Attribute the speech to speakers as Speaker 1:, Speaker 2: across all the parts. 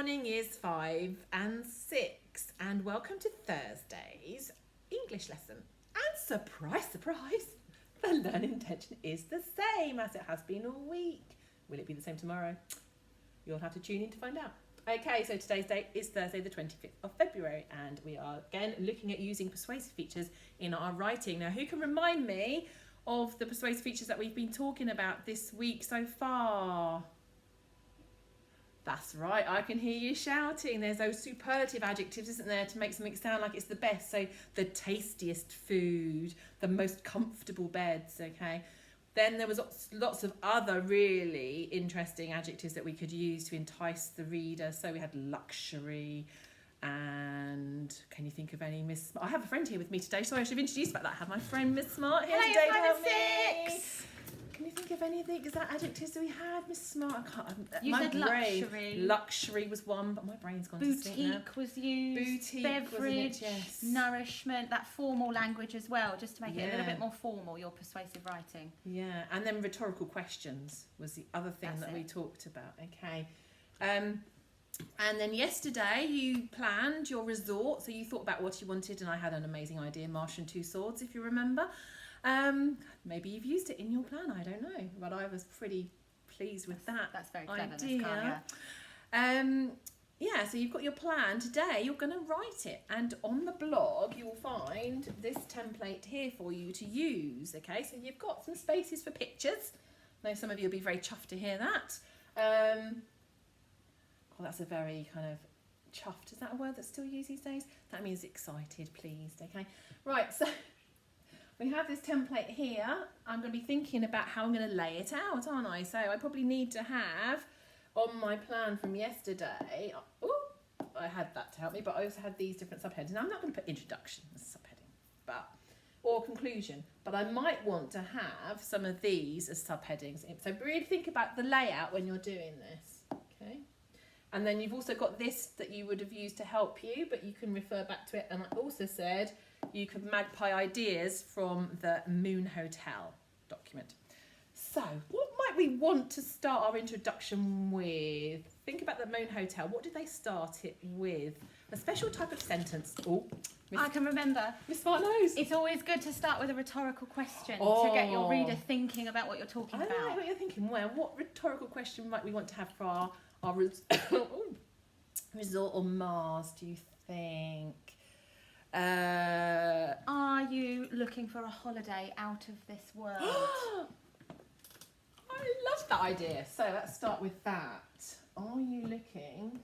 Speaker 1: morning, Years 5 and 6, and welcome to Thursday's English lesson. And surprise, surprise, the learning intention is the same as it has been all week. Will it be the same tomorrow? You'll have to tune in to find out. Okay, so today's date is Thursday the 25th of February, and we are again looking at using persuasive features in our writing. Now, who can remind me of the persuasive features that we've been talking about this week so far? That's right, I can hear you shouting. There's those superlative adjectives, isn't there, to make something sound like it's the best. So the tastiest food, the most comfortable beds, okay? Then there was lots of other really interesting adjectives that we could use to entice the reader. So we had luxury, and can you think of any, Miss Smart? I have a friend here with me today. Sorry, I should have introduced about that. I have my friend Miss Smart here today to help me. Can you think of anything? Is that adjectives that we had, Miss Smart? I can't.
Speaker 2: You said luxury.
Speaker 1: Luxury was one, but my brain's gone to sleep now.
Speaker 2: Boutique was used.
Speaker 1: Boutique,
Speaker 2: beverage,
Speaker 1: yes.
Speaker 2: Nourishment, that formal language as well, just to make it a little bit more formal, your persuasive writing.
Speaker 1: Yeah, and then rhetorical questions was the other thing that we talked about. Okay. And then yesterday you planned your resort, so you thought about what you wanted, and I had an amazing idea, Martian Two Swords, if you remember. Maybe you've used it in your plan, I don't know, but I was pretty pleased with that.
Speaker 2: That's very clever,
Speaker 1: idea. Yeah, so you've got your plan. Today you're going to write it, and on the blog you'll find this template here for you to use. Okay, so you've got some spaces for pictures. I know some of you will be very chuffed to hear that. Oh, that's a very kind of chuffed, is that a word that's still used these days? That means excited, pleased. Okay, right, so we have this template here. I'm going to be thinking about how I'm going to lay it out, aren't I? So I probably need to have on my plan from yesterday, I had that to help me, but I also had these different subheadings. Now, I'm not going to put introduction as a subheading, or conclusion, but I might want to have some of these as subheadings. So really think about the layout when you're doing this, okay? And then you've also got this that you would have used to help you, but you can refer back to it. And I also said you could magpie ideas from the Moon Hotel document. So what might we want to start our introduction with? Think about the Moon Hotel. What did they start it with? A special type of sentence.
Speaker 2: I can remember.
Speaker 1: Miss Smart knows.
Speaker 2: It's always good to start with a rhetorical question to get your reader thinking about what you're talking about.
Speaker 1: I know what you're thinking. Well, what rhetorical question might we want to have for our resort on Mars, do you think?
Speaker 2: Are you looking for a holiday out of this world?
Speaker 1: I love that idea. So let's start with that. Are you looking?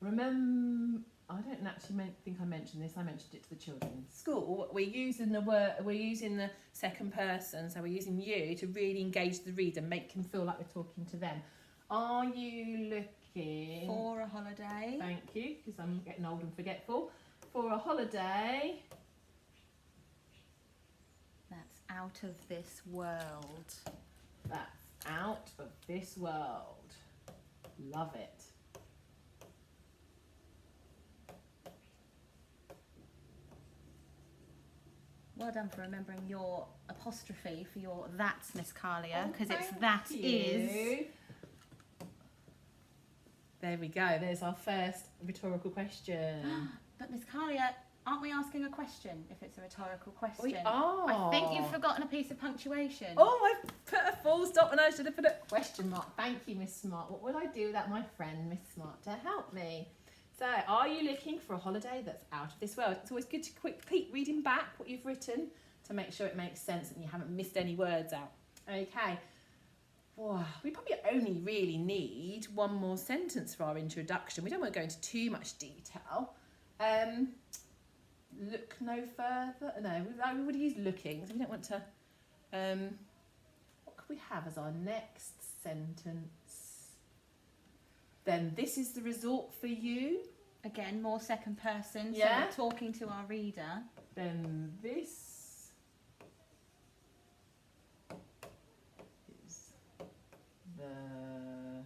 Speaker 1: Remember, I don't actually think I mentioned this. I mentioned it to the children in school. We're using the second person, so we're using you to really engage the reader, make them feel like we're talking to them. Are you looking
Speaker 2: for a holiday?
Speaker 1: Thank you, because I'm getting old and forgetful. For a holiday
Speaker 2: that's out of this world.
Speaker 1: That's out of this world. Love it.
Speaker 2: Well done for remembering your apostrophe for your that's, Miss Carlia, because it's
Speaker 1: thank
Speaker 2: that
Speaker 1: you.
Speaker 2: is.
Speaker 1: There we go. There's our first rhetorical question.
Speaker 2: But Miss Carlia, aren't we asking a question if it's a rhetorical question?
Speaker 1: We are.
Speaker 2: I think you've forgotten a piece of punctuation.
Speaker 1: Oh, I've put a full stop and I should have put a question mark. Thank you, Miss Smart. What would I do without my friend, Miss Smart, to help me? So, are you looking for a holiday that's out of this world? It's always good to quickly reading back what you've written to make sure it makes sense and you haven't missed any words out. Okay. Wow. We probably only really need one more sentence for our introduction. We don't want to go into too much detail. Look no further. No, we would use looking, so we don't want to. What could we have as our next sentence? Then this is the resort for you.
Speaker 2: Again, more second person,
Speaker 1: Yeah.
Speaker 2: so we're talking to our reader.
Speaker 1: Then this is the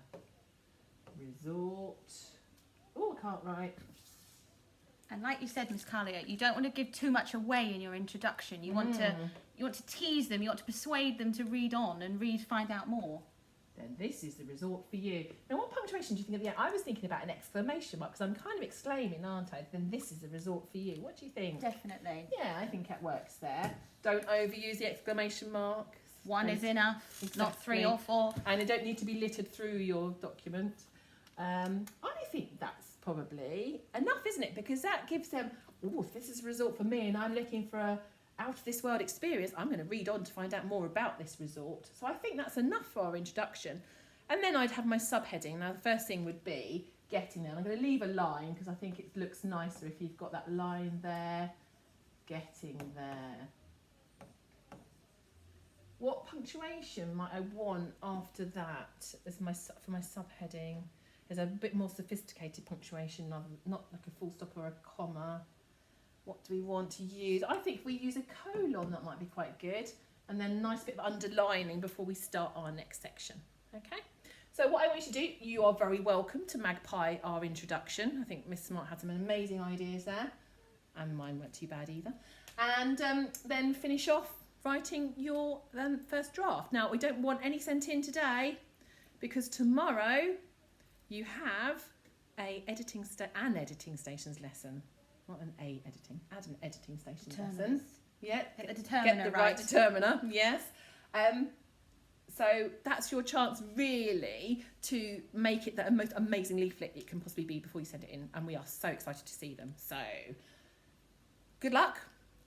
Speaker 1: resort. Oh, I can't write.
Speaker 2: And like you said, Miss Carlia, you don't want to give too much away in your introduction. You want to you want to tease them, you want to persuade them to read on and find out more.
Speaker 1: Then this is the resort for you. Now, what punctuation do you think at the end? I was thinking about an exclamation mark because I'm kind of exclaiming, aren't I? Then this is the resort for you. What do you think?
Speaker 2: Definitely.
Speaker 1: Yeah, I think it works there. Don't overuse the exclamation mark.
Speaker 2: One is enough, not 3
Speaker 1: Exactly.
Speaker 2: or 4.
Speaker 1: And they don't need to be littered through your document. I think that's probably enough, isn't it? Because that gives them, oh, if this is a resort for me and I'm looking for a out of this world experience, I'm going to read on to find out more about this resort. So I think that's enough for our introduction. And then I'd have my subheading. Now, the first thing would be getting there. I'm going to leave a line because I think it looks nicer if you've got that line there. Getting there. What punctuation might I want after that as for my subheading? Is a bit more sophisticated punctuation, not like a full stop or a comma. What do we want to use? I think if we use a colon, that might be quite good. And then a nice bit of underlining before we start our next section. Okay? So what I want you to do, you are very welcome to Magpie our introduction. I think Miss Smart had some amazing ideas there. And mine weren't too bad either. And then finish off writing your first draft. Now, we don't want any sent in today because tomorrow you have an editing stations lesson. Not an editing, add an editing stations lesson. Yeah,
Speaker 2: Get the determiner
Speaker 1: get the
Speaker 2: right.
Speaker 1: right determiner, yes. So that's your chance really to make it the most amazing leaflet it can possibly be before you send it in. And we are so excited to see them. So good luck.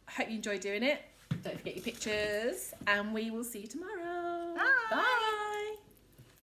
Speaker 1: I hope you enjoy doing it. Don't forget your pictures and we will see you tomorrow.
Speaker 2: Bye.
Speaker 1: Bye.